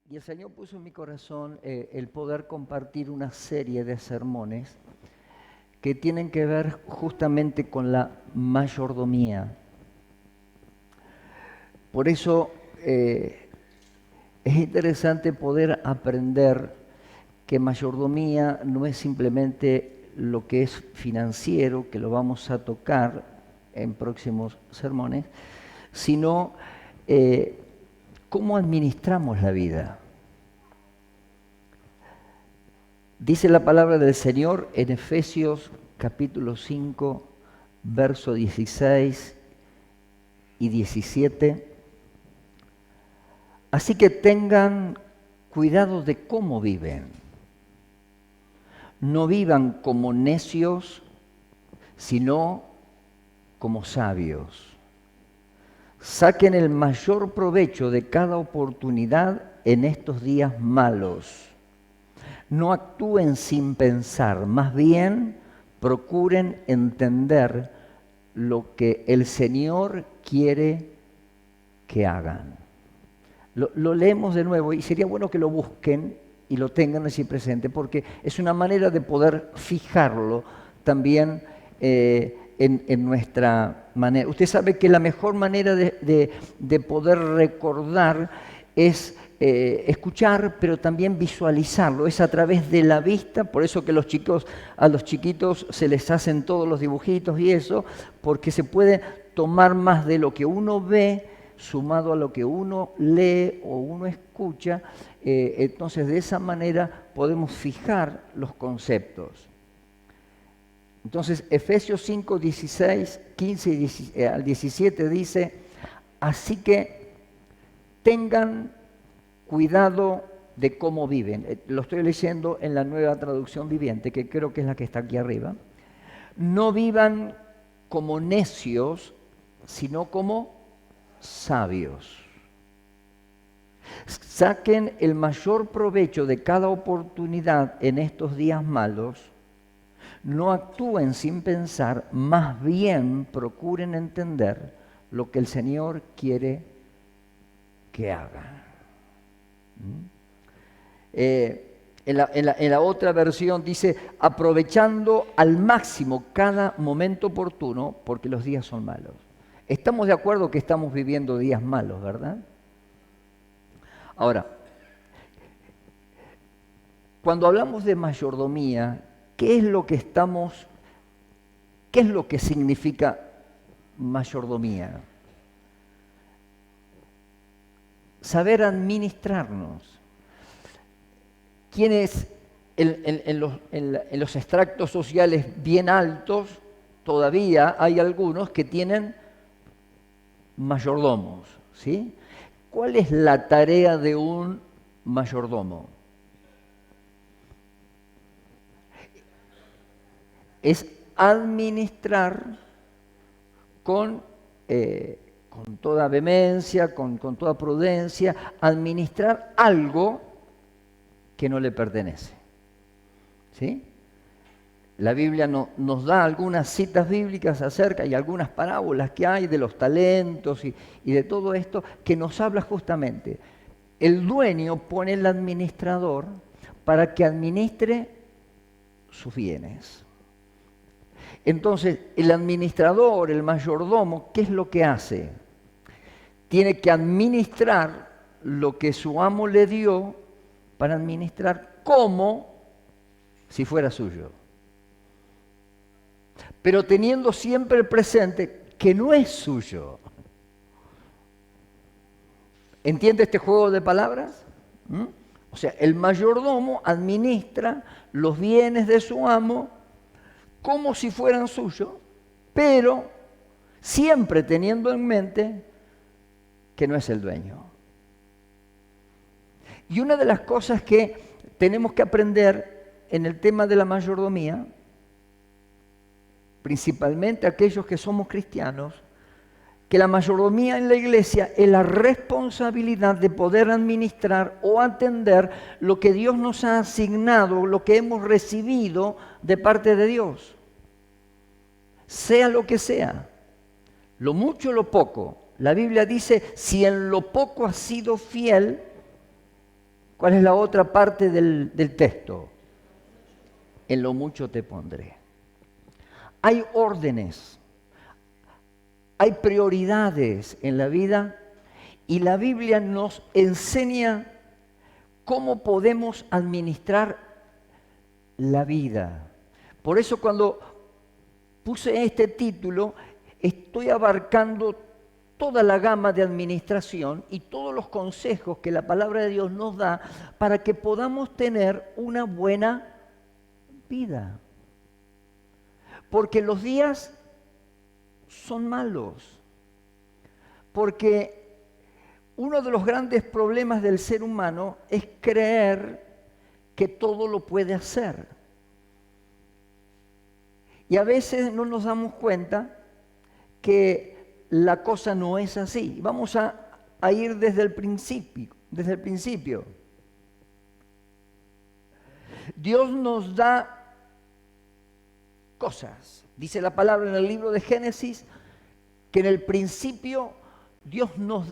Y el Señor puso en mi corazón el poder compartir una serie de sermones que tienen que ver justamente con la mayordomía. Por eso es interesante poder aprender que mayordomía no es simplemente lo que es financiero, que lo vamos a tocar en próximos sermones, sino cómo administramos la vida. Dice la palabra del Señor en Efesios capítulo 5, verso 16 y 17. Así que tengan cuidado de cómo viven. No vivan como necios, sino como sabios. Saquen el mayor provecho de cada oportunidad en estos días malos. No actúen sin pensar, más bien procuren entender lo que el Señor quiere que hagan. Lo leemos de nuevo y sería bueno que lo busquen y lo tengan así presente, porque es una manera de poder fijarlo también en nuestra manera. Usted sabe que la mejor manera de poder recordar es escuchar, pero también visualizarlo. Es a través de la vista, por eso que a los chiquitos se les hacen todos los dibujitos y eso, porque se puede tomar más de lo que uno ve, sumado a lo que uno lee o uno escucha. Entonces de esa manera podemos fijar los conceptos. Entonces Efesios 5, 16, 15 al 17 dice: así que tengan cuidado de cómo viven. Lo estoy leyendo en la Nueva Traducción Viviente, que creo que es la que está aquí arriba. No vivan como necios, sino como sabios. Saquen el mayor provecho de cada oportunidad en estos días malos. No actúen sin pensar, más bien procuren entender lo que el Señor quiere que hagan. En la otra versión dice: aprovechando al máximo cada momento oportuno, porque los días son malos. Estamos de acuerdo que estamos viviendo días malos, ¿verdad? Ahora, cuando hablamos de mayordomía, ¿qué es lo que significa mayordomía? Saber administrarnos. Quienes en los extractos sociales bien altos, todavía hay algunos que tienen mayordomos, ¿sí? ¿Cuál es la tarea de un mayordomo? Es administrar con toda vehemencia, con toda prudencia, administrar algo que no le pertenece. ¿Sí? La Biblia nos da algunas citas bíblicas acerca y algunas parábolas que hay de los talentos y de todo esto que nos habla justamente. El dueño pone el administrador para que administre sus bienes. Entonces, el administrador, el mayordomo, ¿qué es lo que hace? Tiene que administrar lo que su amo le dio para administrar como si fuera suyo. Pero teniendo siempre presente que no es suyo. ¿Entiende este juego de palabras? O sea, el mayordomo administra los bienes de su amo como si fueran suyos, pero siempre teniendo en mente que no es el dueño. Y una de las cosas que tenemos que aprender en el tema de la mayordomía, principalmente aquellos que somos cristianos, que la mayordomía en la iglesia es la responsabilidad de poder administrar o atender lo que Dios nos ha asignado, lo que hemos recibido de parte de Dios. Sea lo que sea, lo mucho o lo poco. La Biblia dice: si en lo poco has sido fiel, ¿Cuál es la otra parte del texto? En lo mucho te pondré. Hay órdenes, hay prioridades en la vida y la Biblia nos enseña cómo podemos administrar la vida. Por eso cuando puse este título, estoy abarcando toda la gama de administración y todos los consejos que la palabra de Dios nos da para que podamos tener una buena vida. Porque los días son malos. Porque uno de los grandes problemas del ser humano es creer que todo lo puede hacer. Y a veces no nos damos cuenta que la cosa no es así. Vamos a ir desde el principio. Dios nos da cosas. Dice la palabra en el libro de Génesis que en el principio Dios nos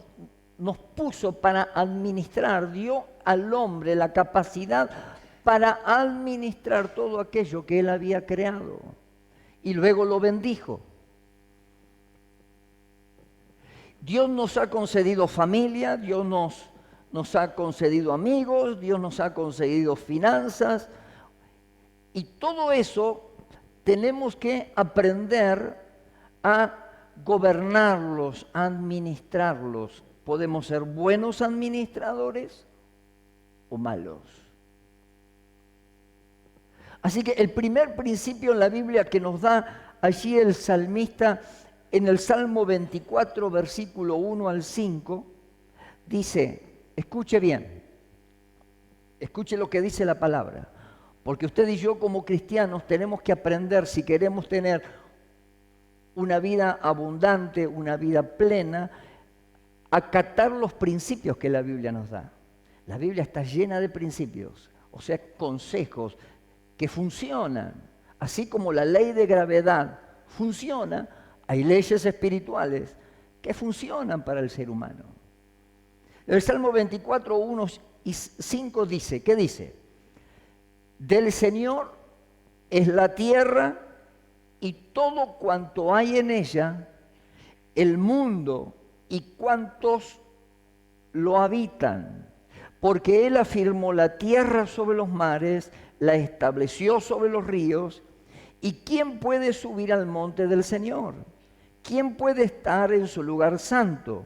puso para administrar, dio al hombre la capacidad para administrar todo aquello que él había creado. Y luego lo bendijo. Dios nos ha concedido familia, Dios nos ha concedido amigos, Dios nos ha concedido finanzas. Y todo eso tenemos que aprender a gobernarlos, a administrarlos. Podemos ser buenos administradores o malos. Así que el primer principio en la Biblia que nos da allí el salmista en el Salmo 24, versículo 1 al 5, dice, escuche bien, escuche lo que dice la palabra, porque usted y yo como cristianos tenemos que aprender, si queremos tener una vida abundante, una vida plena, acatar los principios que la Biblia nos da. La Biblia está llena de principios, o sea, consejos que funcionan, así como la ley de gravedad funciona, hay leyes espirituales que funcionan para el ser humano. El Salmo 24, 1 y 5 dice, ¿qué dice? Del Señor es la tierra y todo cuanto hay en ella, el mundo y cuantos lo habitan, porque Él afirmó la tierra sobre los mares, la estableció sobre los ríos. ¿Y quién puede subir al monte del Señor? ¿Quién puede estar en su lugar santo?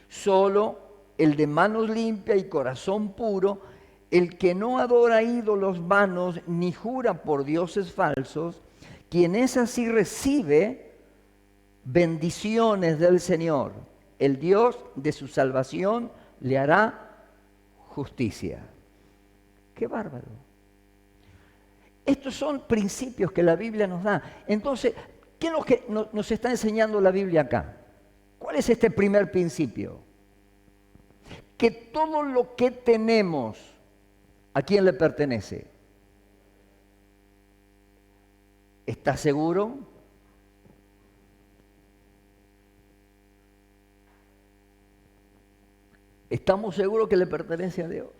Solo el de manos limpias y corazón puro, el que no adora ídolos vanos ni jura por dioses falsos, quien es así recibe bendiciones del Señor. El Dios de su salvación le hará justicia. ¡Qué bárbaro! Estos son principios que la Biblia nos da. Entonces, ¿qué es lo que nos está enseñando la Biblia acá? ¿Cuál es este primer principio? Que todo lo que tenemos, ¿a quién le pertenece? ¿Estás seguro? ¿Estamos seguros que le pertenece a Dios?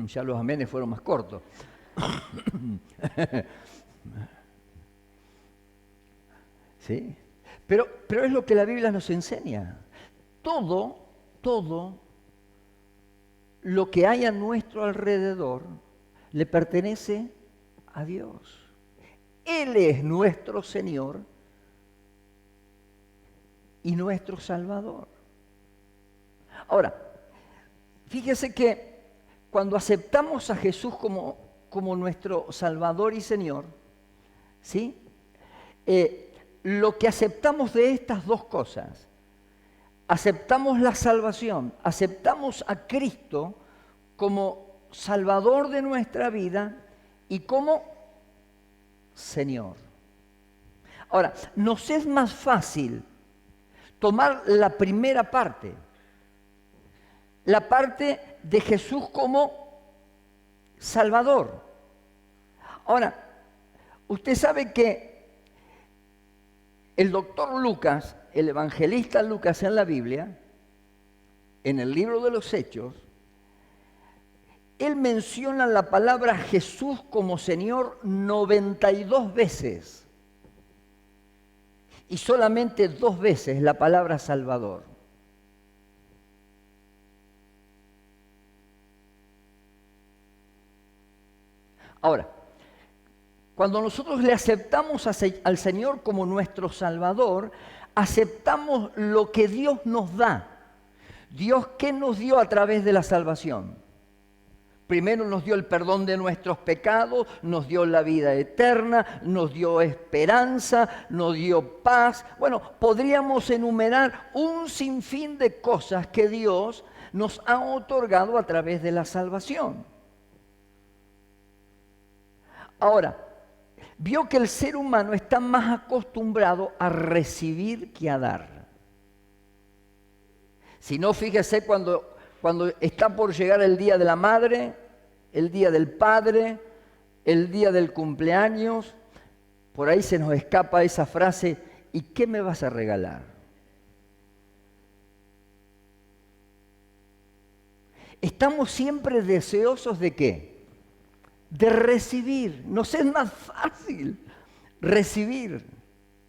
Ya los amenes fueron más cortos. ¿Sí? Pero es lo que la Biblia nos enseña. Todo lo que hay a nuestro alrededor le pertenece a Dios. Él es nuestro Señor y nuestro Salvador. Ahora, fíjese que cuando aceptamos a Jesús como nuestro Salvador y Señor, ¿sí? Lo que aceptamos de estas dos cosas, aceptamos la salvación, aceptamos a Cristo como Salvador de nuestra vida y como Señor. Ahora, nos es más fácil tomar la primera parte, la parte de Jesús como Salvador. Ahora, usted sabe que el doctor Lucas, el evangelista Lucas en la Biblia, en el libro de los Hechos, Él menciona la palabra Jesús como Señor 92 veces y solamente 2 veces la palabra Salvador. Ahora, cuando nosotros le aceptamos al Señor como nuestro Salvador, aceptamos lo que Dios nos da. Dios, ¿qué nos dio a través de la salvación? Primero nos dio el perdón de nuestros pecados, nos dio la vida eterna, nos dio esperanza, nos dio paz. Bueno, podríamos enumerar un sinfín de cosas que Dios nos ha otorgado a través de la salvación. Ahora, vio que el ser humano está más acostumbrado a recibir que a dar. Si no, fíjese cuando está por llegar el día de la madre, el día del padre, el día del cumpleaños, por ahí se nos escapa esa frase, ¿y qué me vas a regalar? Estamos siempre deseosos ¿de qué? De recibir. Nos es más fácil recibir.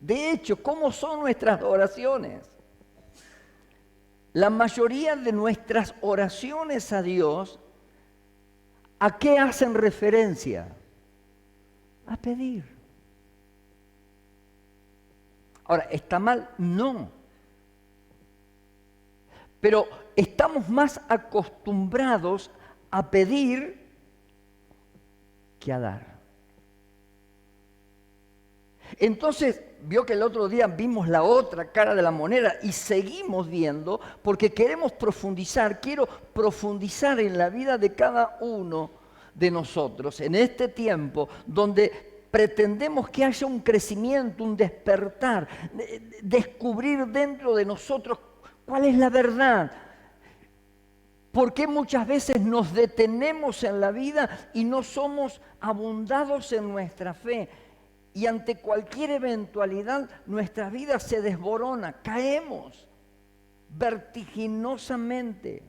De hecho, ¿cómo son nuestras oraciones? La mayoría de nuestras oraciones a Dios, ¿a qué hacen referencia? A pedir. Ahora, ¿está mal? No. Pero estamos más acostumbrados a pedir que a dar. Entonces, vio que el otro día vimos la otra cara de la moneda y seguimos viendo porque queremos profundizar. Quiero profundizar en la vida de cada uno de nosotros en este tiempo donde pretendemos que haya un crecimiento, un despertar, descubrir dentro de nosotros cuál es la verdad. ¿Por qué muchas veces nos detenemos en la vida y no somos abundados en nuestra fe? Y ante cualquier eventualidad, nuestra vida se desborona, caemos vertiginosamente.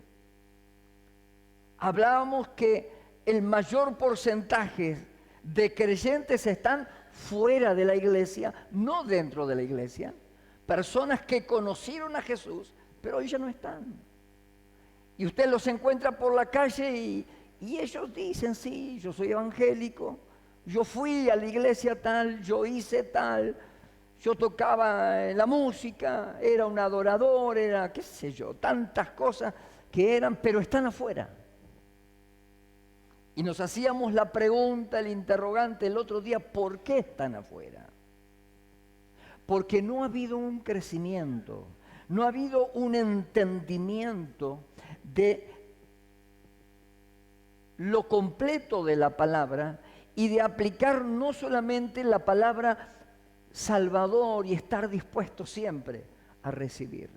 Hablábamos que el mayor porcentaje de creyentes están fuera de la iglesia, no dentro de la iglesia. Personas que conocieron a Jesús, pero hoy ya no están. Y usted los encuentra por la calle y ellos dicen, sí, yo soy evangélico. Yo fui a la iglesia tal, yo hice tal, yo tocaba la música, era un adorador, era qué sé yo, tantas cosas que eran, pero están afuera. Y nos hacíamos la pregunta, el interrogante el otro día, ¿por qué están afuera? Porque no ha habido un crecimiento, no ha habido un entendimiento de lo completo de la palabra y de aplicar no solamente la palabra Salvador y estar dispuesto siempre a recibir,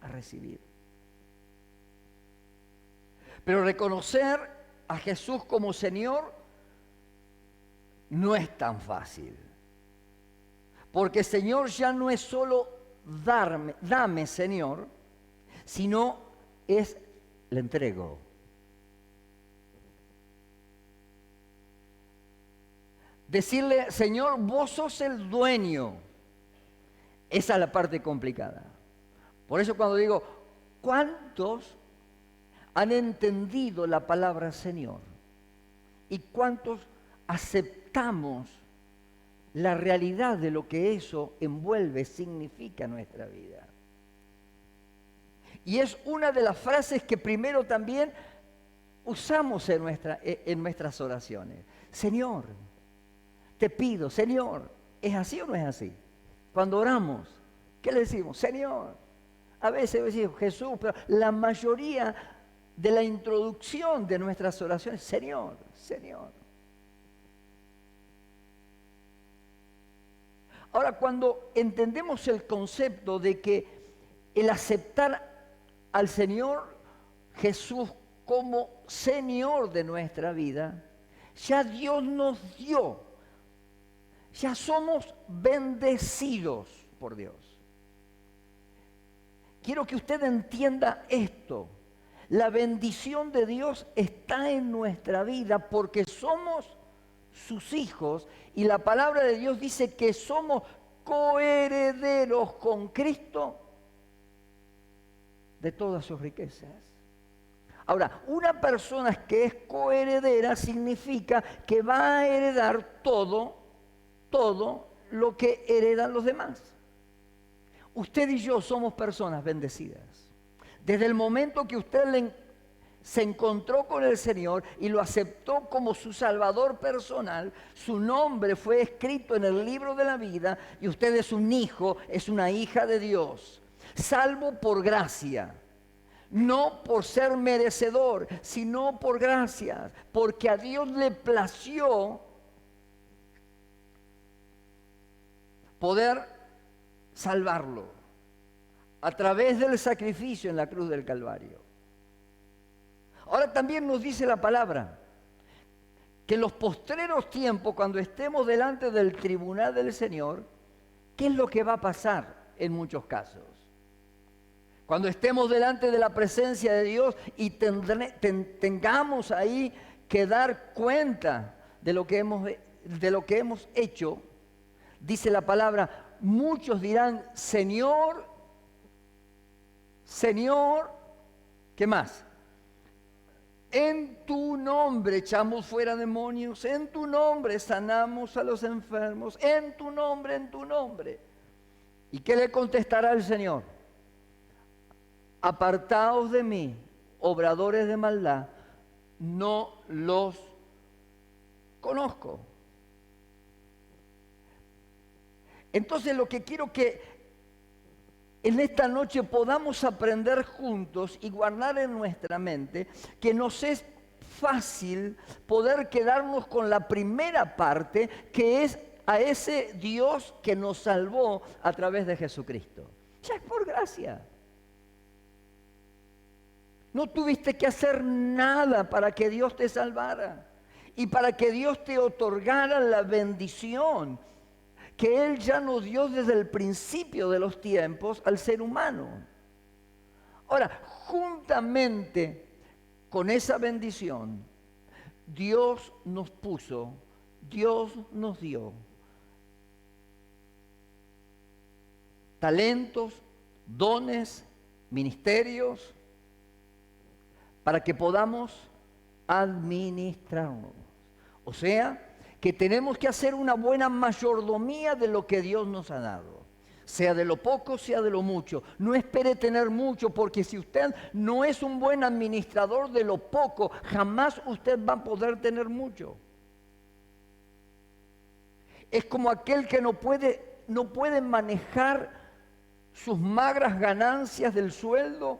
a recibir. Pero reconocer a Jesús como Señor no es tan fácil. Porque Señor ya no es solo dame Señor, sino es le entrego. Decirle, Señor, vos sos el dueño. Esa es la parte complicada. Por eso cuando digo, ¿cuántos han entendido la palabra Señor? ¿Y cuántos aceptamos la realidad de lo que eso envuelve, significa nuestra vida? Y es una de las frases que primero también usamos en nuestras oraciones. Señor, te pido, Señor, ¿es así o no es así? Cuando oramos, ¿qué le decimos? Señor. A veces decimos Jesús, pero la mayoría de la introducción de nuestras oraciones, Señor, Señor. Ahora, cuando entendemos el concepto de que el aceptar al Señor Jesús como Señor de nuestra vida, ya Dios nos dio. Ya somos bendecidos por Dios. Quiero que usted entienda esto. La bendición de Dios está en nuestra vida porque somos sus hijos y la palabra de Dios dice que somos coherederos con Cristo de todas sus riquezas. Ahora, una persona que es coheredera significa que va a heredar todo lo que heredan los demás. Usted y yo somos personas bendecidas. Desde el momento que usted se encontró con el Señor y lo aceptó como su Salvador personal, su nombre fue escrito en el libro de la vida y usted es un hijo, es una hija de Dios, salvo por gracia. No por ser merecedor, sino por gracia, porque a Dios le plació poder salvarlo a través del sacrificio en la cruz del Calvario. Ahora también nos dice la palabra que en los postreros tiempos, cuando estemos delante del tribunal del Señor, ¿qué es lo que va a pasar en muchos casos? Cuando estemos delante de la presencia de Dios y tengamos ahí que dar cuenta de lo que hemos hecho, dice la palabra, muchos dirán, Señor, Señor, ¿qué más? En tu nombre echamos fuera demonios, en tu nombre sanamos a los enfermos, en tu nombre, en tu nombre. ¿Y qué le contestará el Señor? Apartaos de mí, obradores de maldad, no los conozco. Entonces lo que quiero que en esta noche podamos aprender juntos y guardar en nuestra mente que nos es fácil poder quedarnos con la primera parte, que es a ese Dios que nos salvó a través de Jesucristo. Ya es por gracia. No tuviste que hacer nada para que Dios te salvara y para que Dios te otorgara la bendición que Él ya nos dio desde el principio de los tiempos al ser humano. Ahora, juntamente con esa bendición, Dios nos puso, Dios nos dio talentos, dones, ministerios, para que podamos administrarnos. O sea, que tenemos que hacer una buena mayordomía de lo que Dios nos ha dado. Sea de lo poco, sea de lo mucho. No espere tener mucho, porque si usted no es un buen administrador de lo poco, jamás usted va a poder tener mucho. Es como aquel que no puede manejar sus magras ganancias del sueldo,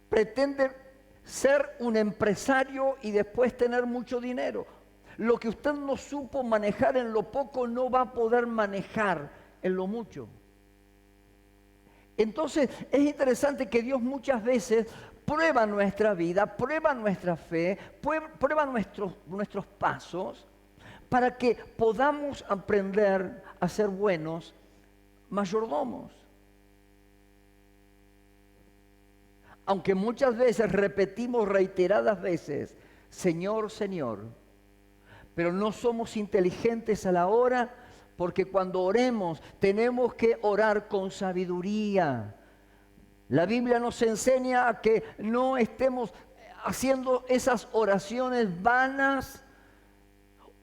pretende ser un empresario y después tener mucho dinero. Lo que usted no supo manejar en lo poco no va a poder manejar en lo mucho. Entonces es interesante que Dios muchas veces prueba nuestra vida, prueba nuestra fe, prueba nuestros pasos para que podamos aprender a ser buenos mayordomos. Aunque muchas veces repetimos reiteradas veces, Señor, Señor, pero no somos inteligentes a la hora, porque cuando oremos tenemos que orar con sabiduría. La Biblia nos enseña a que no estemos haciendo esas oraciones vanas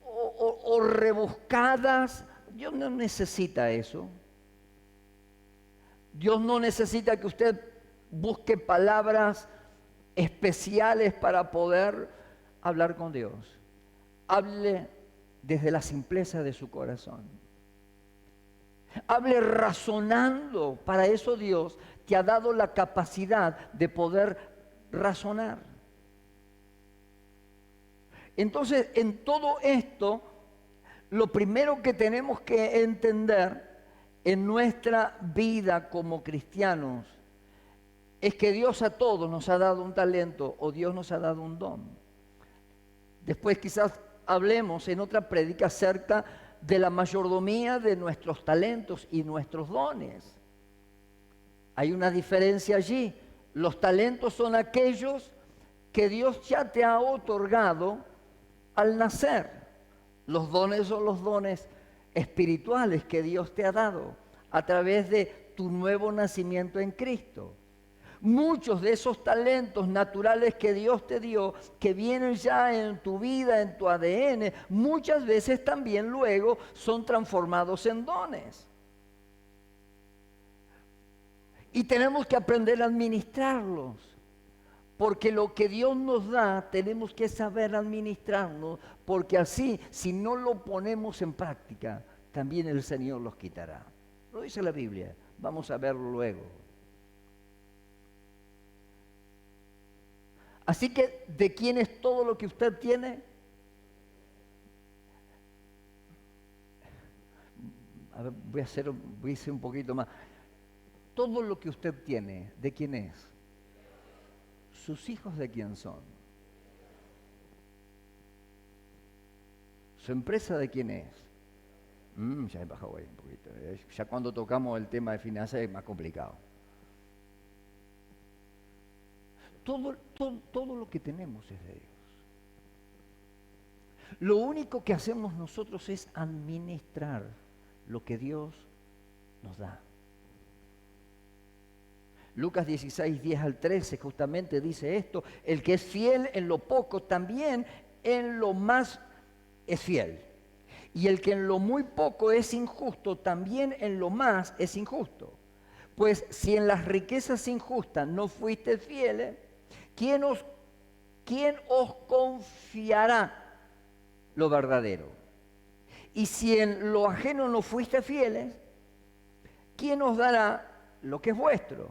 o rebuscadas. Dios no necesita eso. Dios no necesita que usted busque palabras especiales para poder hablar con Dios. Hable desde la simpleza de su corazón. Hable razonando. Para eso Dios te ha dado la capacidad de poder razonar. Entonces, en todo esto, lo primero que tenemos que entender en nuestra vida como cristianos es que Dios a todos nos ha dado un talento o Dios nos ha dado un don. Después quizás hablemos en otra prédica acerca de la mayordomía de nuestros talentos y nuestros dones. Hay una diferencia allí. Los talentos son aquellos que Dios ya te ha otorgado al nacer. Los dones son los dones espirituales que Dios te ha dado a través de tu nuevo nacimiento en Cristo. Muchos de esos talentos naturales que Dios te dio, que vienen ya en tu vida, en tu ADN, muchas veces también luego son transformados en dones. Y tenemos que aprender a administrarlos, porque lo que Dios nos da, tenemos que saber administrarnos, porque así, si no lo ponemos en práctica, también el Señor los quitará. Lo dice la Biblia, vamos a verlo luego. Así que, ¿de quién es todo lo que usted tiene? A ver, voy a hacer un poquito más. Todo lo que usted tiene, ¿de quién es? ¿Sus hijos de quién son? ¿Su empresa de quién es? Ya he bajado ahí un poquito. Ya cuando tocamos el tema de finanzas es más complicado. Todo lo que tenemos es de Dios. Lo único que hacemos nosotros es administrar lo que Dios nos da. Lucas 16, 10 al 13 justamente dice esto: el que es fiel en lo poco, también en lo más es fiel. Y el que en lo muy poco es injusto, también en lo más es injusto. Pues si en las riquezas injustas no fuiste fieles, ¿quién os confiará lo verdadero? Y si en lo ajeno no fuiste fieles, ¿quién os dará lo que es vuestro?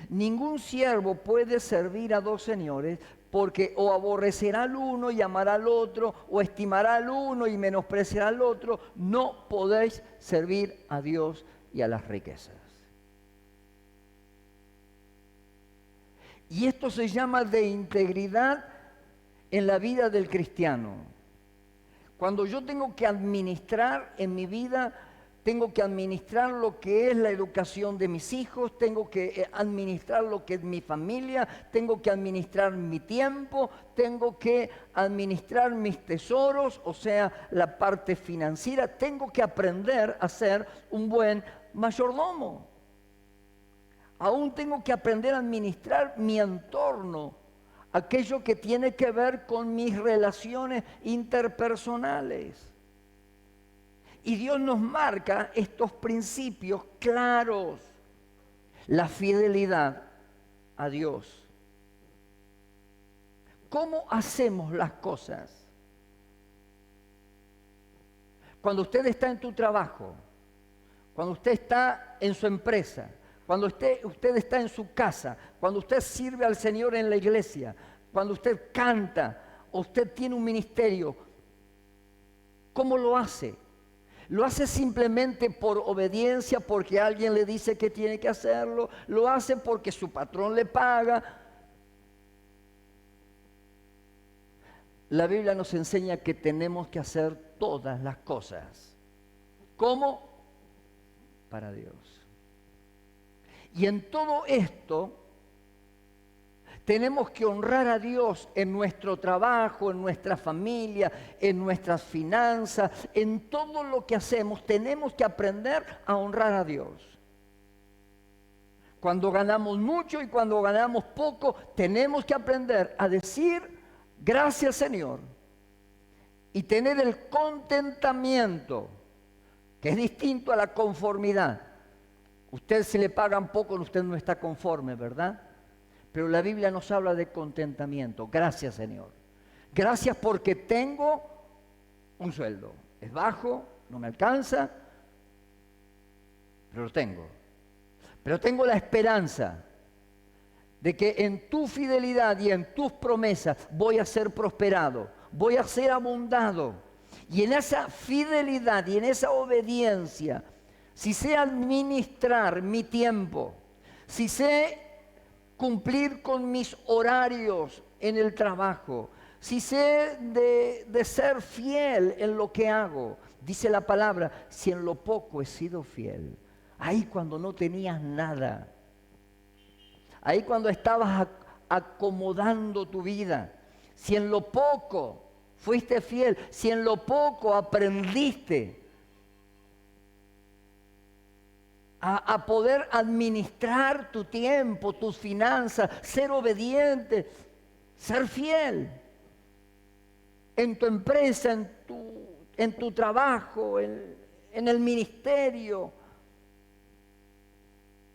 Ningún siervo puede servir a dos señores, porque o aborrecerá al uno y amará al otro, o estimará al uno y menospreciará al otro. No podéis servir a Dios y a las riquezas. Y esto se llama de integridad en la vida del cristiano. Cuando yo tengo que administrar en mi vida, tengo que administrar lo que es la educación de mis hijos, tengo que administrar lo que es mi familia, tengo que administrar mi tiempo, tengo que administrar mis tesoros, o sea, la parte financiera. Tengo que aprender a ser un buen mayordomo. Aún tengo que aprender a administrar mi entorno, aquello que tiene que ver con mis relaciones interpersonales. Y Dios nos marca estos principios claros. La fidelidad a Dios. ¿Cómo hacemos las cosas? Cuando usted está en tu trabajo, cuando usted está en su empresa, cuando usted está en su casa, cuando usted sirve al Señor en la iglesia, cuando usted canta, o usted tiene un ministerio, ¿cómo lo hace? ¿Lo hace simplemente por obediencia, porque alguien le dice que tiene que hacerlo? ¿Lo hace porque su patrón le paga? La Biblia nos enseña que tenemos que hacer todas las cosas. ¿Cómo? Para Dios. Y en todo esto tenemos que honrar a Dios en nuestro trabajo, en nuestra familia, en nuestras finanzas, en todo lo que hacemos. Tenemos que aprender a honrar a Dios. Cuando ganamos mucho y cuando ganamos poco, tenemos que aprender a decir gracias, Señor, y tener el contentamiento, que es distinto a la conformidad. Usted, si le pagan poco, usted no está conforme, ¿verdad? Pero la Biblia nos habla de contentamiento. Gracias, Señor. Gracias porque tengo un sueldo. Es bajo, no me alcanza, pero lo tengo. Pero tengo la esperanza de que en tu fidelidad y en tus promesas voy a ser prosperado, voy a ser abundado. Y en esa fidelidad y en esa obediencia, si sé administrar mi tiempo, si sé cumplir con mis horarios en el trabajo, si sé de ser fiel en lo que hago, dice la palabra, si en lo poco he sido fiel, ahí cuando no tenías nada, ahí cuando estabas acomodando tu vida, si en lo poco fuiste fiel, si en lo poco aprendiste a poder administrar tu tiempo, tus finanzas, ser obediente, ser fiel en tu empresa, en tu trabajo, en el ministerio,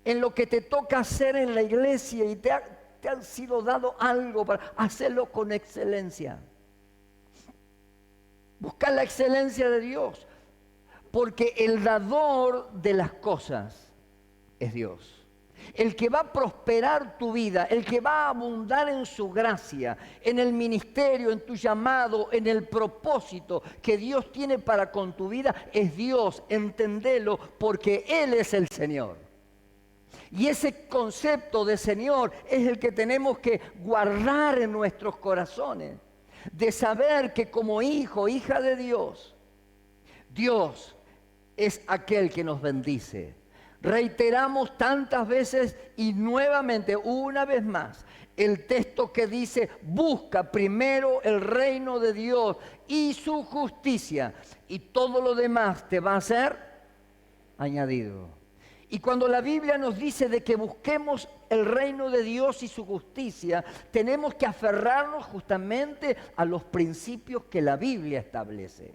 en lo que te toca hacer en la iglesia y te ha sido dado algo para hacerlo con excelencia. Buscar la excelencia de Dios, porque el dador de las cosas es Dios. El que va a prosperar tu vida, el que va a abundar en su gracia, en el ministerio, en tu llamado, en el propósito que Dios tiene para con tu vida, es Dios. Entendelo, porque Él es el Señor. Y ese concepto de Señor es el que tenemos que guardar en nuestros corazones, de saber que como hijo, hija de Dios, Dios es aquel que nos bendice. Reiteramos tantas veces y nuevamente, una vez más, el texto que dice: busca primero el reino de Dios y su justicia, y todo lo demás te va a ser añadido. Y cuando la Biblia nos dice de que busquemos el reino de Dios y su justicia, tenemos que aferrarnos justamente a los principios que la Biblia establece.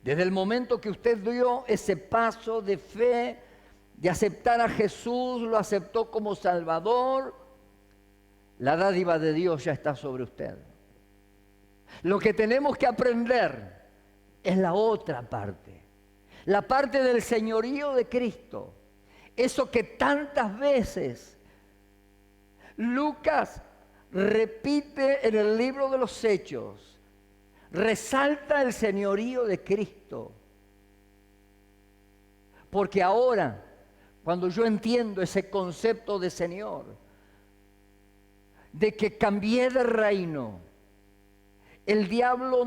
Desde el momento que usted dio ese paso de fe, de aceptar a Jesús, lo aceptó como Salvador, la dádiva de Dios ya está sobre usted. Lo que tenemos que aprender es la otra parte, la parte del señorío de Cristo. Eso que tantas veces Lucas repite en el libro de los Hechos. Resalta el señorío de Cristo. Porque ahora, cuando yo entiendo ese concepto de Señor, de que cambié de reino, el diablo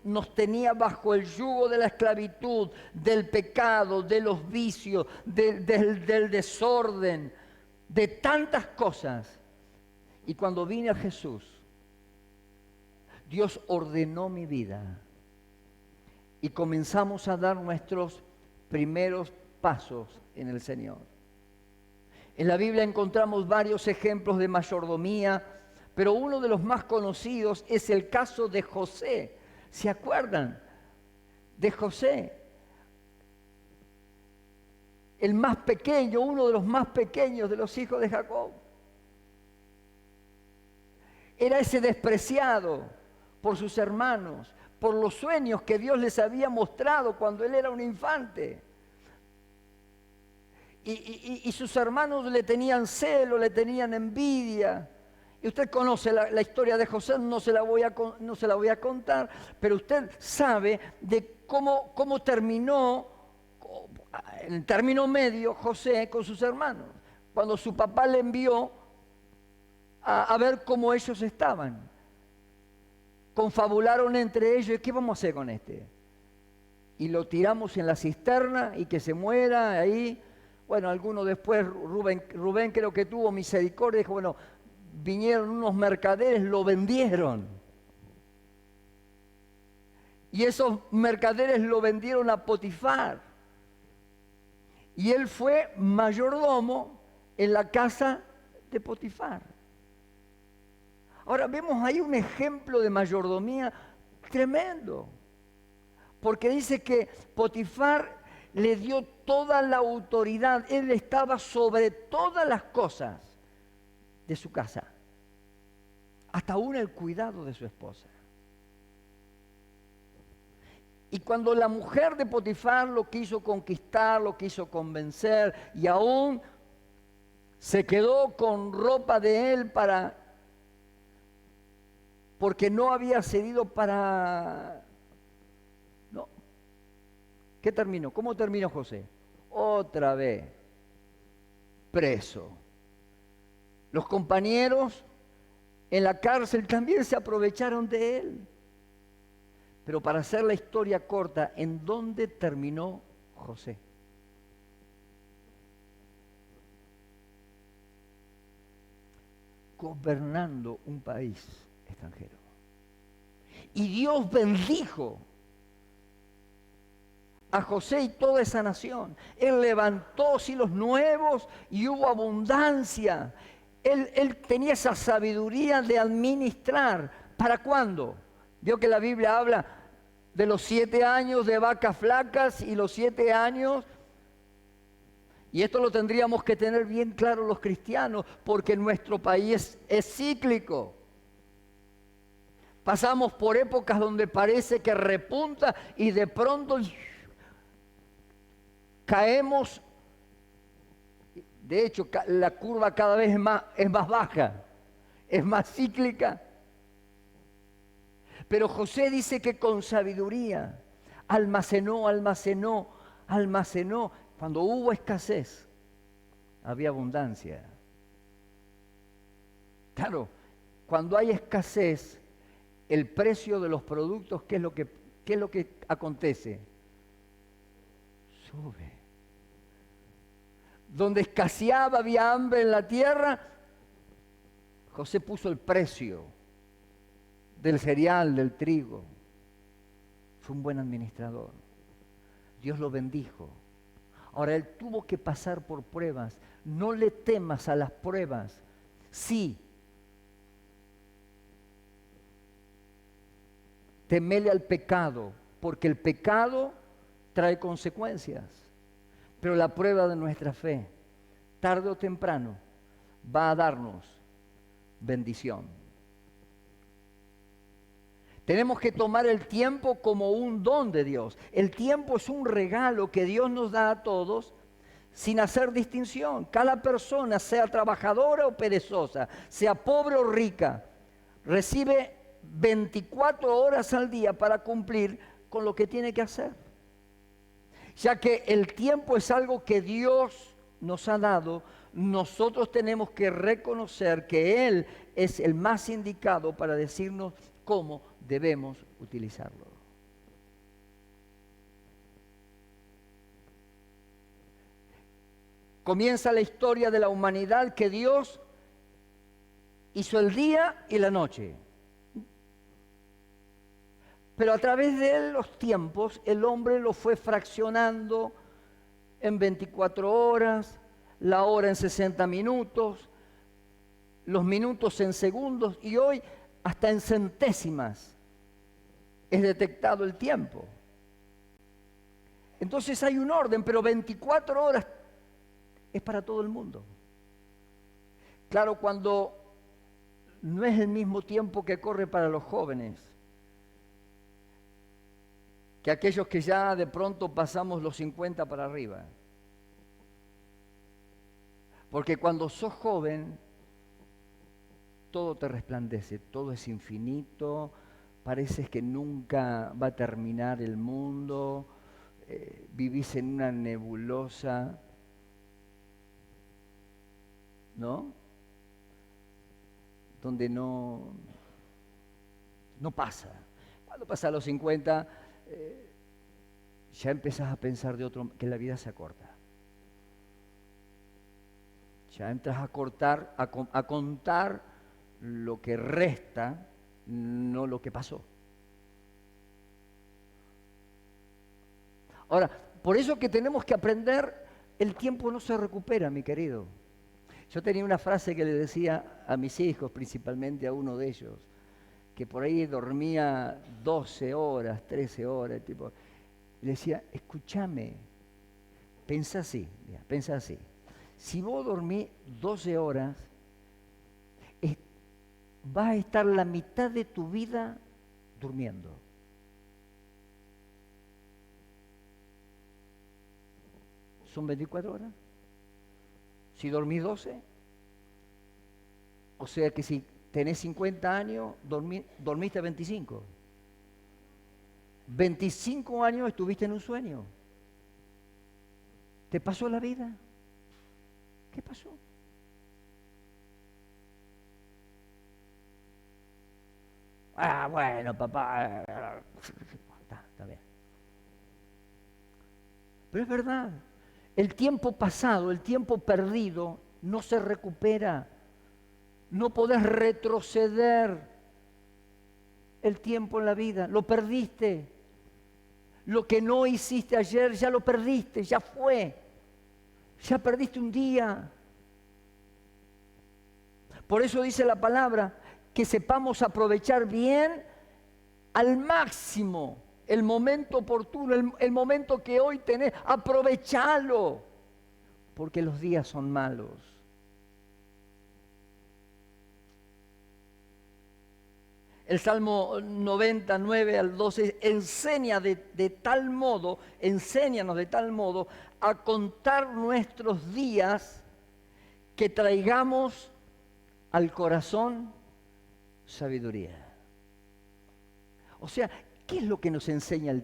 nos tenía bajo el yugo de la esclavitud, del pecado, de los vicios, del desorden, de tantas cosas. Y cuando vine a Jesús, Dios ordenó mi vida y comenzamos a dar nuestros primeros pasos en el Señor. En la Biblia encontramos varios ejemplos de mayordomía, pero uno de los más conocidos es el caso de José. ¿Se acuerdan de José? El más pequeño, uno de los más pequeños de los hijos de Jacob. Era ese despreciado por sus hermanos, por los sueños que Dios les había mostrado cuando él era un infante. Y sus hermanos le tenían celo, le tenían envidia. Y usted conoce la historia de José, no se la voy a contar, pero usted sabe de cómo terminó, en el término medio, José con sus hermanos. Cuando su papá le envió a ver cómo ellos estaban. Confabularon entre ellos: ¿qué vamos a hacer con este? Y lo tiramos en la cisterna y que se muera ahí. Bueno, algunos después, Rubén creo que tuvo misericordia, dijo: bueno, vinieron unos mercaderes, lo vendieron. Y esos mercaderes lo vendieron a Potifar. Y él fue mayordomo en la casa de Potifar. Ahora vemos ahí un ejemplo de mayordomía tremendo. Porque dice que Potifar le dio toda la autoridad. Él estaba sobre todas las cosas de su casa. Hasta aún el cuidado de su esposa. Y cuando la mujer de Potifar lo quiso conquistar, lo quiso convencer, y aún se quedó con ropa de él porque no había cedido para... No. ¿Qué terminó? ¿Cómo terminó José? Otra vez, preso. Los compañeros en la cárcel también se aprovecharon de él. Pero para hacer la historia corta, ¿en dónde terminó José? gobernando un país extranjero. Y Dios bendijo a José y toda esa nación. Él levantó hilos nuevos y hubo abundancia. Él tenía esa sabiduría de administrar. ¿Para cuándo? Vio que la Biblia habla de los 7 años de vacas flacas y los 7 años. Y esto lo tendríamos que tener bien claro los cristianos, porque nuestro país es cíclico. Pasamos por épocas donde parece que repunta y de pronto caemos. De hecho, la curva cada vez es más baja, es más cíclica. Pero José dice que con sabiduría almacenó. Cuando hubo escasez, había abundancia. Claro, cuando hay escasez, el precio de los productos, ¿qué es lo que acontece? Sube. Donde escaseaba, había hambre en la tierra, José puso el precio del cereal, del trigo. Fue un buen administrador. Dios lo bendijo. Ahora, él tuvo que pasar por pruebas. No le temas a las pruebas. Sí. Temele al pecado, porque el pecado trae consecuencias. Pero la prueba de nuestra fe, tarde o temprano, va a darnos bendición. Tenemos que tomar el tiempo como un don de Dios. El tiempo es un regalo que Dios nos da a todos sin hacer distinción. Cada persona, sea trabajadora o perezosa, sea pobre o rica, recibe 24 horas al día para cumplir con lo que tiene que hacer. Ya que el tiempo es algo que Dios nos ha dado, nosotros tenemos que reconocer que Él es el más indicado para decirnos cómo debemos utilizarlo. Comienza la historia de la humanidad que Dios hizo el día y la noche. Pero a través de los tiempos, el hombre lo fue fraccionando en 24 horas, la hora en 60 minutos, los minutos en segundos y hoy hasta en centésimas es detectado el tiempo. Entonces hay un orden, pero 24 horas es para todo el mundo. Claro, cuando no es el mismo tiempo que corre para los jóvenes, que aquellos que ya de pronto pasamos los 50 para arriba. Porque cuando sos joven, todo te resplandece, todo es infinito, parece que nunca va a terminar el mundo, vivís en una nebulosa, ¿no? Donde no pasa. Cuando pasas los 50, ya empezás a pensar que la vida se acorta. Ya entras a contar lo que resta, no lo que pasó. Ahora, por eso que tenemos que aprender, el tiempo no se recupera, mi querido. Yo tenía una frase que le decía a mis hijos, principalmente a uno de ellos, que por ahí dormía 12 horas, 13 horas, tipo, le decía, escúchame, pensá así. Si vos dormís 12 horas, vas a estar la mitad de tu vida durmiendo. ¿Son 24 horas? Si dormís 12, o sea que si tenés 50 años, dormiste 25. 25 años estuviste en un sueño. ¿Te pasó la vida? ¿Qué pasó? Ah, bueno, papá. Está bien. Pero es verdad. El tiempo pasado, el tiempo perdido, no se recupera. No podés retroceder el tiempo en la vida. Lo perdiste. Lo que no hiciste ayer ya lo perdiste, ya fue. Ya perdiste un día. Por eso dice la palabra que sepamos aprovechar bien al máximo el momento oportuno, el momento que hoy tenés. Aprovechalo, porque los días son malos. El Salmo 99 al 12 enséñanos de tal modo a contar nuestros días que traigamos al corazón sabiduría. O sea, ¿qué es lo que nos enseña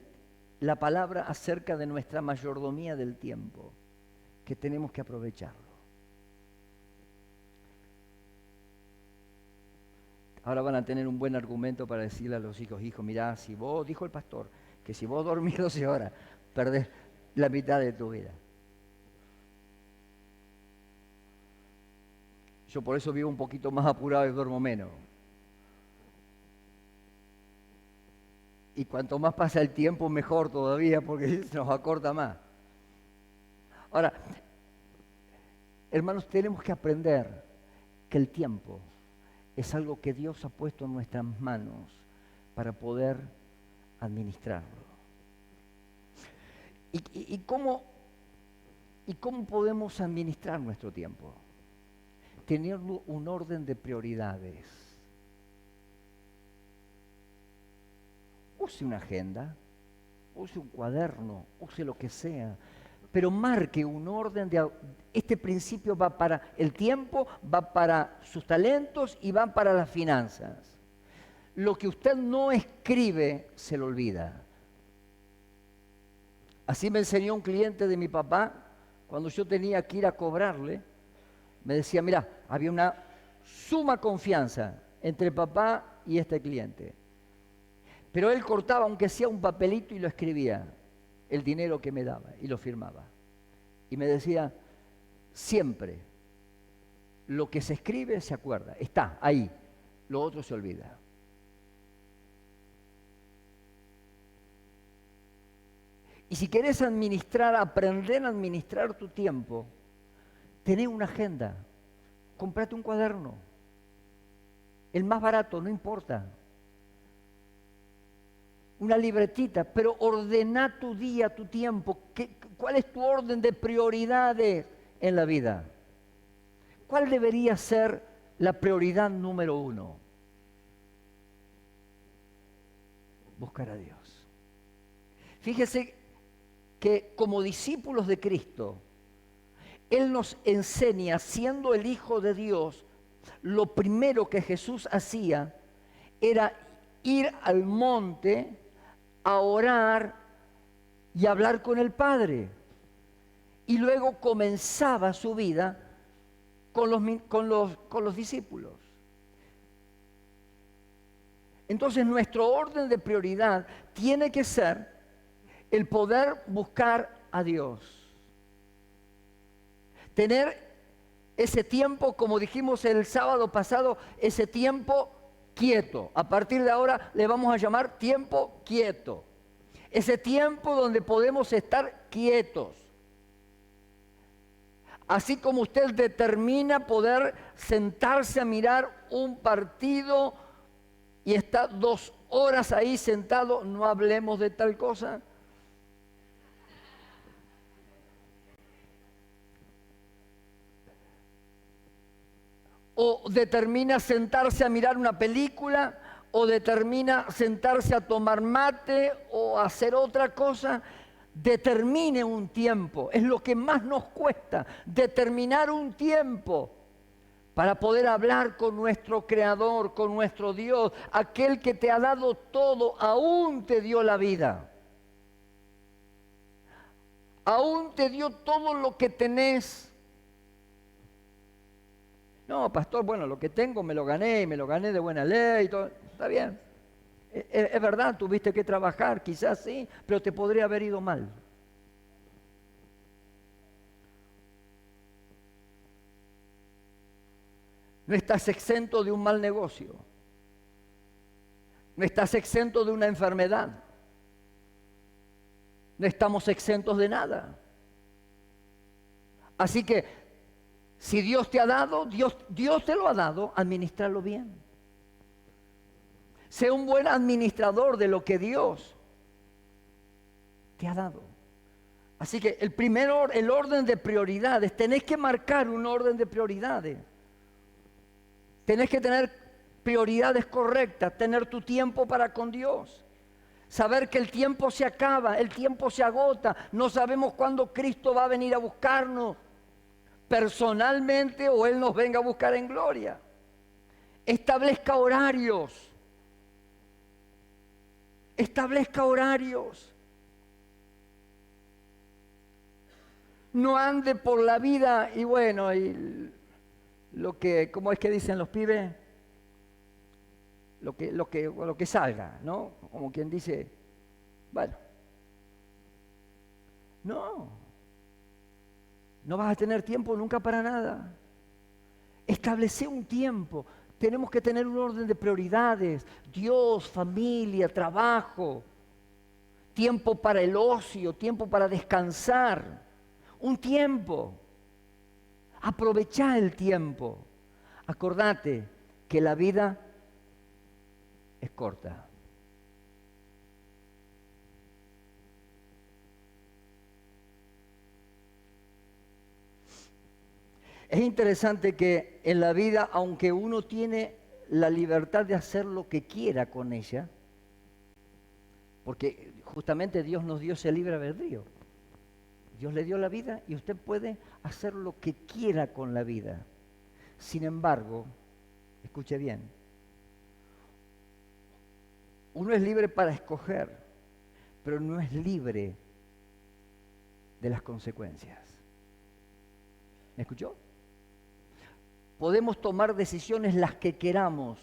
la palabra acerca de nuestra mayordomía del tiempo? Que tenemos que aprovecharlo. Ahora van a tener un buen argumento para decirle a los hijos, mirá, si vos, dijo el pastor, que si vos dormís 12 horas, perdés la mitad de tu vida. Yo por eso vivo un poquito más apurado y duermo menos. Y cuanto más pasa el tiempo, mejor todavía, porque se nos acorta más. Ahora, hermanos, tenemos que aprender que el tiempo es algo que Dios ha puesto en nuestras manos para poder administrarlo. ¿Y cómo podemos administrar nuestro tiempo? Tener un orden de prioridades. Use una agenda, use un cuaderno, use lo que sea, pero marque un orden este principio va para el tiempo, va para sus talentos y va para las finanzas. Lo que usted no escribe, se lo olvida. Así me enseñó un cliente de mi papá, cuando yo tenía que ir a cobrarle, me decía, mirá, había una suma confianza entre papá y este cliente. Pero él cortaba, aunque sea un papelito, y lo escribía, el dinero que me daba, y lo firmaba. Y me decía, siempre, lo que se escribe se acuerda, está ahí, lo otro se olvida. Y si querés aprender a administrar tu tiempo, tené una agenda, comprate un cuaderno, el más barato, no importa. Una libretita, pero ordena tu día, tu tiempo. ¿Cuál es tu orden de prioridades en la vida? ¿Cuál debería ser la prioridad número 1? Buscar a Dios. Fíjese que como discípulos de Cristo, Él nos enseña, siendo el Hijo de Dios, lo primero que Jesús hacía era ir al monte a orar y hablar con el Padre. Y luego comenzaba su vida con los discípulos. Entonces nuestro orden de prioridad tiene que ser el poder buscar a Dios. Tener ese tiempo, como dijimos el sábado pasado, ese tiempo quieto. A partir de ahora le vamos a llamar tiempo quieto. Ese tiempo donde podemos estar quietos. Así como usted determina poder sentarse a mirar un partido y está 2 horas ahí sentado, no hablemos de tal cosa. O determina sentarse a mirar una película, o determina sentarse a tomar mate o a hacer otra cosa. Determine un tiempo, es lo que más nos cuesta, determinar un tiempo para poder hablar con nuestro Creador, con nuestro Dios, aquel que te ha dado todo, aún te dio la vida. Aún te dio todo lo que tenés. No, pastor, bueno, lo que tengo me lo gané, y me lo gané de buena ley y todo. Está bien. Es verdad, tuviste que trabajar, quizás sí, pero te podría haber ido mal. No estás exento de un mal negocio. No estás exento de una enfermedad. No estamos exentos de nada. Así que, si Dios te ha dado, Dios te lo ha dado, administrarlo bien. Sé un buen administrador de lo que Dios te ha dado. Así que el orden de prioridades, tenés que marcar un orden de prioridades. Tenés que tener prioridades correctas, tener tu tiempo para con Dios. Saber que el tiempo se acaba, el tiempo se agota, no sabemos cuándo Cristo va a venir a buscarnos personalmente o Él nos venga a buscar en gloria. Establezca horarios. Establezca horarios. No ande por la vida y bueno, y ¿cómo es que dicen los pibes? Lo que salga, ¿no? Como quien dice, bueno, no vas a tener tiempo nunca para nada. Establece un tiempo. Tenemos que tener un orden de prioridades: Dios, familia, trabajo, tiempo para el ocio, tiempo para descansar, un tiempo. Aprovechá el tiempo. Acordate que la vida es corta. Es interesante que en la vida, aunque uno tiene la libertad de hacer lo que quiera con ella, porque justamente Dios nos dio ese libre albedrío. Dios le dio la vida y usted puede hacer lo que quiera con la vida. Sin embargo, escuche bien, uno es libre para escoger, pero no es libre de las consecuencias. ¿Me escuchó? Podemos tomar decisiones las que queramos,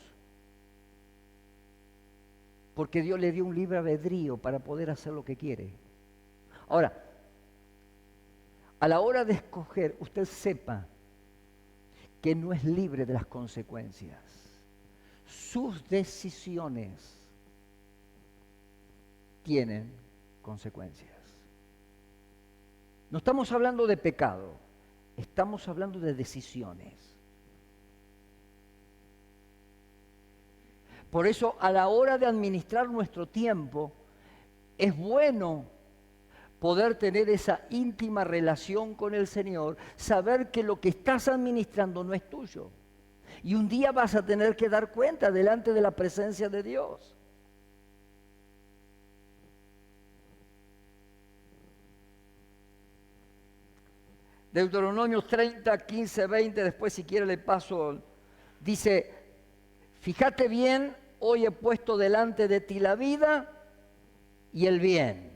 porque Dios le dio un libre albedrío para poder hacer lo que quiere. Ahora, a la hora de escoger, usted sepa que no es libre de las consecuencias. Sus decisiones tienen consecuencias. No estamos hablando de pecado, estamos hablando de decisiones. Por eso, a la hora de administrar nuestro tiempo, es bueno poder tener esa íntima relación con el Señor, saber que lo que estás administrando no es tuyo. Y un día vas a tener que dar cuenta delante de la presencia de Dios. Deuteronomio 30, 15, 20, después si quiere le paso, dice: fíjate bien, hoy he puesto delante de ti la vida y el bien,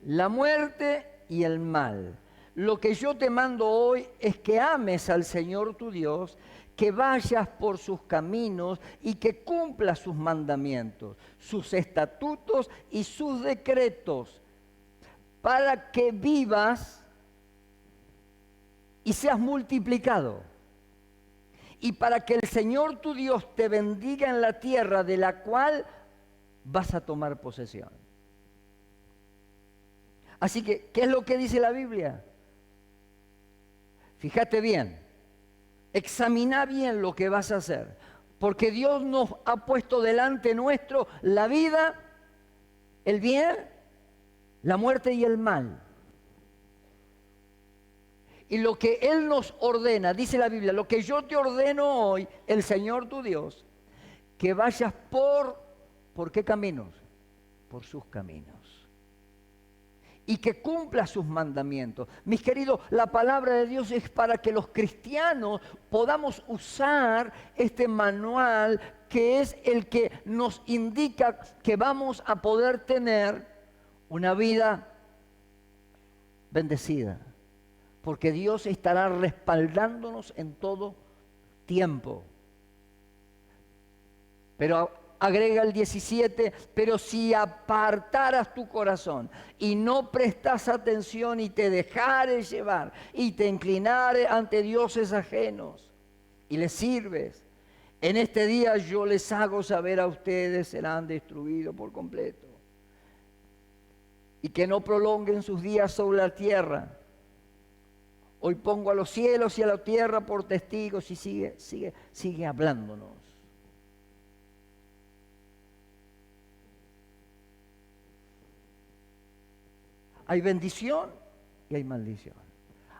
la muerte y el mal. Lo que yo te mando hoy es que ames al Señor tu Dios, que vayas por sus caminos y que cumplas sus mandamientos, sus estatutos y sus decretos, para que vivas y seas multiplicado, y para que el Señor tu Dios te bendiga en la tierra de la cual vas a tomar posesión. Así que, ¿qué es lo que dice la Biblia? Fíjate bien, examina bien lo que vas a hacer, porque Dios nos ha puesto delante nuestro la vida, el bien, la muerte y el mal. Y lo que Él nos ordena, dice la Biblia, lo que yo te ordeno hoy, el Señor tu Dios, que vayas ¿por qué caminos? Por sus caminos. Y que cumpla sus mandamientos. Mis queridos, la palabra de Dios es para que los cristianos podamos usar este manual que es el que nos indica que vamos a poder tener una vida bendecida. Porque Dios estará respaldándonos en todo tiempo. Pero agrega el 17, pero si apartaras tu corazón y no prestas atención y te dejares llevar y te inclinares ante dioses ajenos y les sirves En este día yo les hago saber a ustedes, serán destruidos por completo. Y que no prolonguen sus días sobre la tierra. Hoy pongo a los cielos y a la tierra por testigos, y sigue hablándonos. Hay bendición y hay maldición.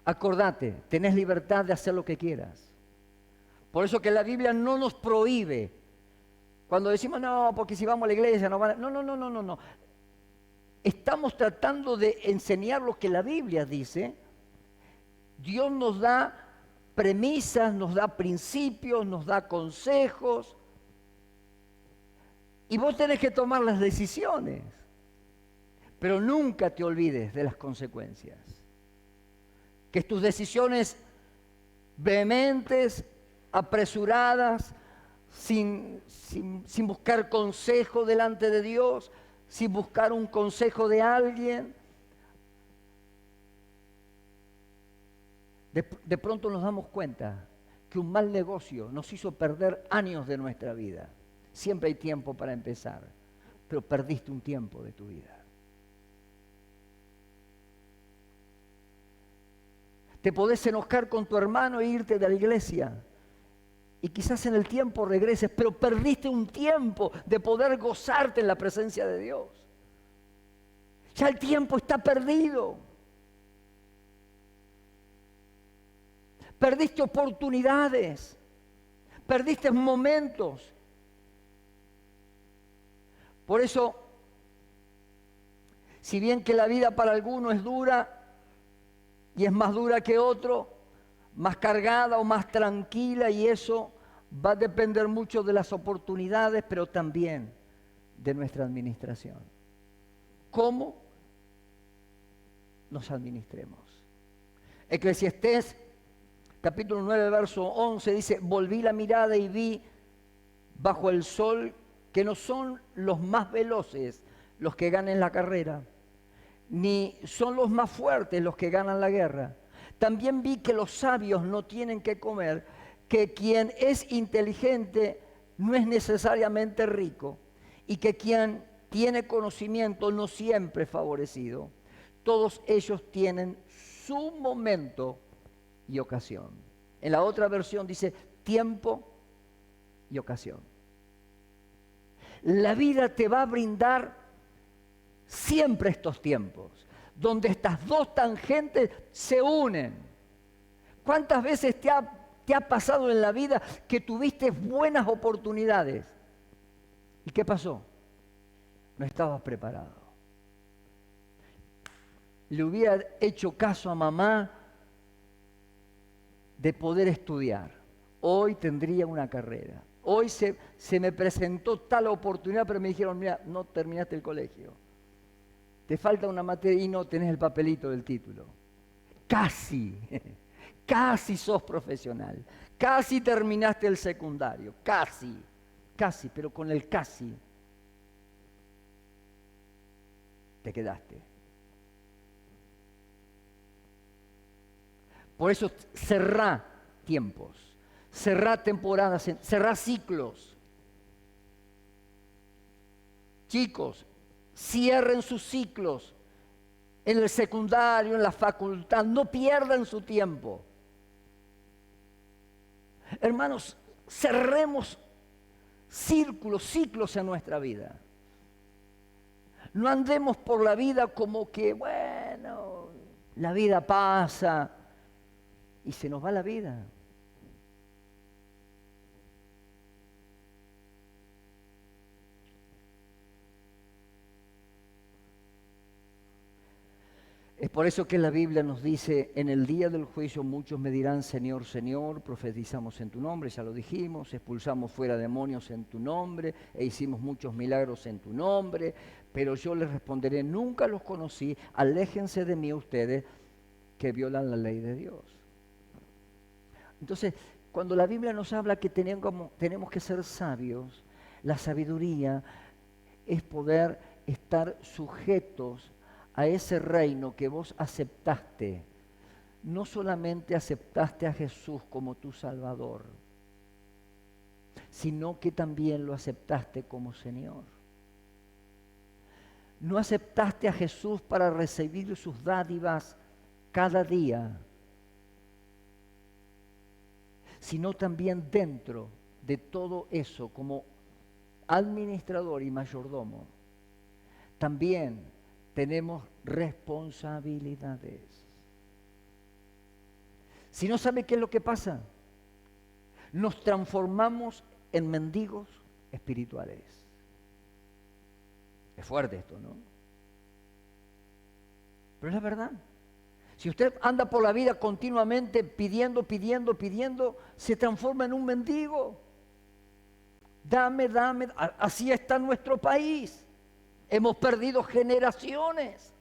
Acordate, tenés libertad de hacer lo que quieras. Por eso que la Biblia no nos prohíbe. Cuando decimos, no, porque si vamos a la iglesia no van a... No. Estamos tratando de enseñar lo que la Biblia dice. Dios nos da premisas, nos da principios, nos da consejos. Y vos tenés que tomar las decisiones. Pero nunca te olvides de las consecuencias. Que tus decisiones vehementes, apresuradas, sin buscar consejo delante de Dios, sin buscar un consejo de alguien, de pronto nos damos cuenta que un mal negocio nos hizo perder años de nuestra vida. Siempre hay tiempo para empezar, pero perdiste un tiempo de tu vida. Te podés enojar con tu hermano e irte de la iglesia. Y quizás en el tiempo regreses, pero perdiste un tiempo de poder gozarte en la presencia de Dios. Ya el tiempo está perdido. Perdiste oportunidades. Perdiste momentos. Por eso, si bien que la vida para algunos es dura, y es más dura que otro, más cargada o más tranquila, y eso va a depender mucho de las oportunidades, pero también de nuestra administración. ¿Cómo nos administremos? Eclesiastés, capítulo 9, verso 11, dice, volví la mirada y vi bajo el sol que no son los más veloces los que ganen la carrera, ni son los más fuertes los que ganan la guerra. También vi que los sabios no tienen que comer, que quien es inteligente no es necesariamente rico, y que quien tiene conocimiento no siempre es favorecido. Todos ellos tienen su momento y ocasión. En la otra versión dice tiempo y ocasión. La vida te va a brindar siempre estos tiempos, donde estas dos tangentes se unen. ¿Cuántas veces te ha pasado en la vida que tuviste buenas oportunidades? ¿Y qué pasó? No estabas preparado. Le hubiera hecho caso a mamá de poder estudiar. Hoy tendría una carrera. Hoy se me presentó tal oportunidad, pero me dijeron, mira, no terminaste el colegio. Te falta una materia y no tenés el papelito del título. Casi sos profesional. Casi terminaste el secundario. Casi, pero con el casi te quedaste. Por eso cerrá tiempos, cerrá temporadas, cerrá ciclos. Chicos, cierren sus ciclos en el secundario, en la facultad, no pierdan su tiempo. Hermanos, cerremos ciclos en nuestra vida. No andemos por la vida como que, bueno, la vida pasa y se nos va la vida. Es por eso que la Biblia nos dice, en el día del juicio muchos me dirán, Señor, Señor, profetizamos en tu nombre, ya lo dijimos, expulsamos fuera demonios en tu nombre, e hicimos muchos milagros en tu nombre, pero yo les responderé, nunca los conocí, aléjense de mí ustedes que violan la ley de Dios. Entonces, cuando la Biblia nos habla que tenemos que ser sabios, la sabiduría es poder estar sujetos a ese reino que vos aceptaste. No solamente aceptaste a Jesús como tu Salvador, sino que también lo aceptaste como Señor. No aceptaste a Jesús para recibir sus dádivas cada día, sino también dentro de todo eso, como administrador y mayordomo, también tenemos responsabilidades. Si no sabe qué es lo que pasa, nos transformamos en mendigos espirituales. Es fuerte esto, ¿no? Pero es la verdad. Si usted anda por la vida continuamente pidiendo, se transforma en un mendigo. Dame. Así está nuestro país. Hemos perdido generaciones.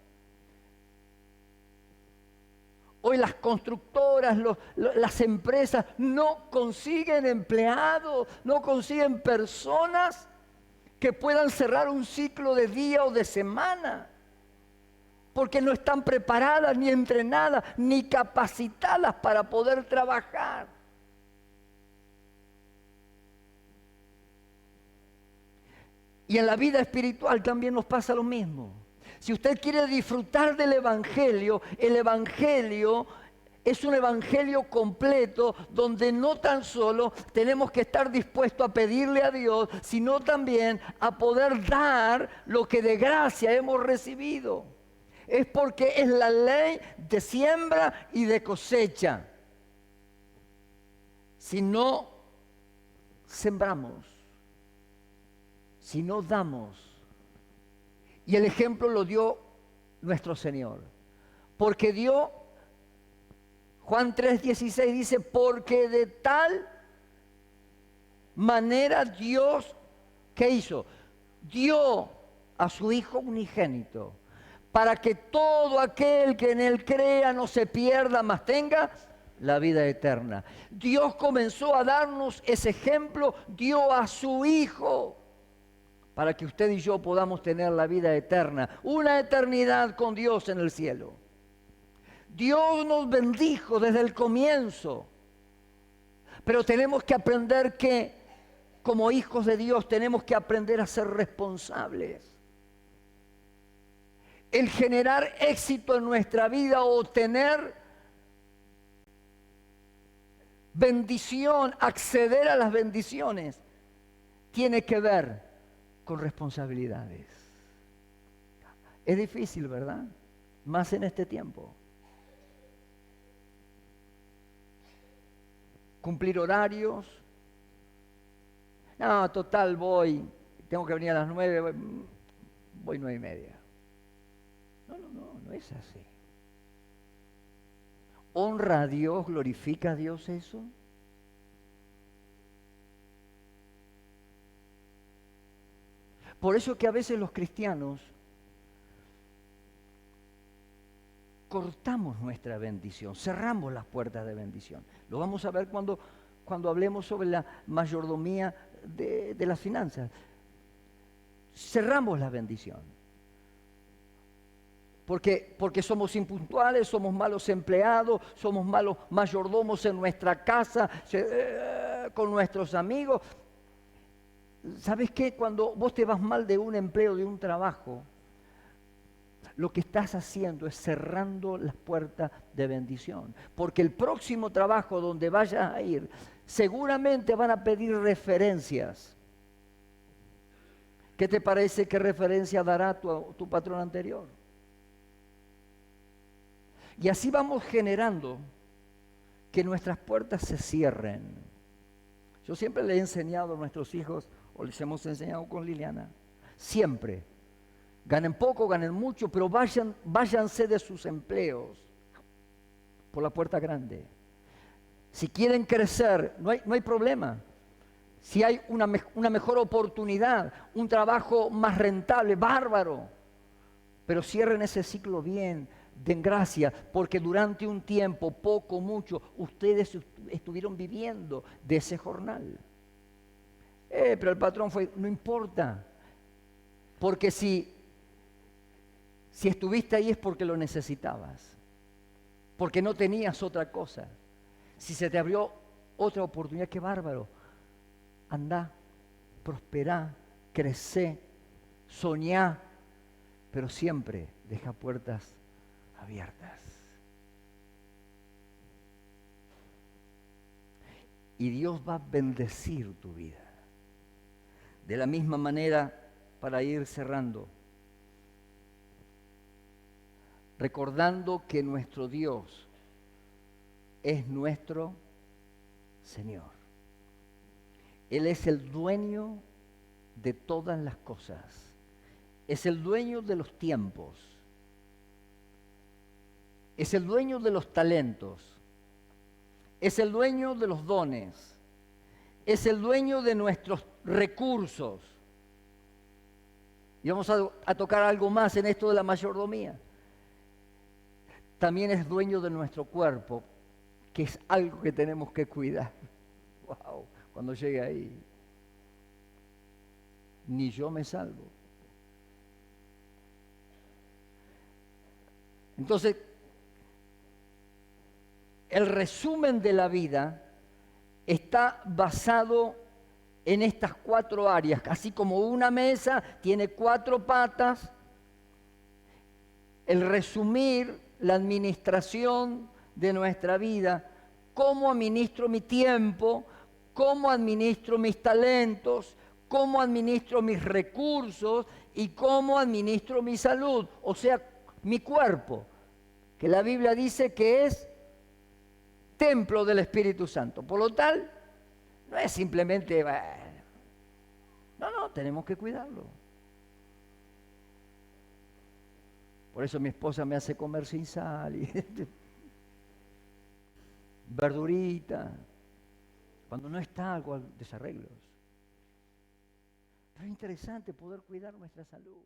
Hoy las constructoras, las empresas no consiguen empleados, no consiguen personas que puedan cerrar un ciclo de día o de semana, porque no están preparadas, ni entrenadas, ni capacitadas para poder trabajar. Y en la vida espiritual también nos pasa lo mismo. Si usted quiere disfrutar del Evangelio, el Evangelio es un Evangelio completo donde no tan solo tenemos que estar dispuestos a pedirle a Dios, sino también a poder dar lo que de gracia hemos recibido. Es porque es la ley de siembra y de cosecha. Si no sembramos, si no damos, y el ejemplo lo dio nuestro Señor, porque dio, Juan 3:16 dice, porque de tal manera Dios, ¿qué hizo? Dio a su Hijo unigénito, para que todo aquel que en Él crea no se pierda, mas tenga la vida eterna. Dios comenzó a darnos ese ejemplo, dio a su Hijo, para que usted y yo podamos tener la vida eterna, una eternidad con Dios en el cielo. Dios nos bendijo desde el comienzo, pero tenemos que aprender que, como hijos de Dios, tenemos que aprender a ser responsables. El generar éxito en nuestra vida o tener bendición, acceder a las bendiciones, tiene que ver con responsabilidades. Es difícil, ¿verdad? Más en este tiempo. Cumplir horarios. No, total, tengo que venir a las 9, voy 9:30. No es así. ¿Honra a Dios, glorifica a Dios eso? Por eso que a veces los cristianos cortamos nuestra bendición, cerramos las puertas de bendición. Lo vamos a ver cuando hablemos sobre la mayordomía de las finanzas. Cerramos la bendición. Porque somos impuntuales, somos malos empleados, somos malos mayordomos en nuestra casa, con nuestros amigos. ¿Sabes qué? Cuando vos te vas mal de un empleo, de un trabajo, lo que estás haciendo es cerrando las puertas de bendición. Porque el próximo trabajo donde vayas a ir, seguramente van a pedir referencias. ¿Qué te parece? ¿Qué referencia dará tu patrón anterior? Y así vamos generando que nuestras puertas se cierren. Yo siempre le he enseñado a nuestros hijos, o les hemos enseñado con Liliana, siempre, ganen poco, ganen mucho, pero váyanse de sus empleos por la puerta grande. Si quieren crecer, no hay problema. Si hay una mejor oportunidad, un trabajo más rentable, bárbaro. Pero cierren ese ciclo bien, den gracia, porque durante un tiempo, poco, mucho, ustedes estuvieron viviendo de ese jornal. Pero el patrón no importa, porque si estuviste ahí es porque lo necesitabas, porque no tenías otra cosa. Si se te abrió otra oportunidad, qué bárbaro. andá, prosperá, crecé, soñá, pero siempre deja puertas abiertas. Y Dios va a bendecir tu vida. De la misma manera, para ir cerrando, recordando que nuestro Dios es nuestro Señor. Él es el dueño de todas las cosas. Es el dueño de los tiempos. Es el dueño de los talentos. Es el dueño de los dones. Es el dueño de nuestros recursos. Y vamos a tocar algo más en esto de la mayordomía. También es dueño de nuestro cuerpo, que es algo que tenemos que cuidar. Wow, cuando llegue ahí, ni yo me salvo. Entonces, el resumen de la vida está basado en estas 4 áreas, así como una mesa tiene 4 patas. El resumir la administración de nuestra vida, cómo administro mi tiempo, cómo administro mis talentos, cómo administro mis recursos y cómo administro mi salud, o sea, mi cuerpo, que la Biblia dice que es templo del Espíritu Santo. Por lo tal, no es simplemente, no, tenemos que cuidarlo. Por eso mi esposa me hace comer sin sal y verdurita. Cuando no está algo, desarreglos. Pero es interesante poder cuidar nuestra salud.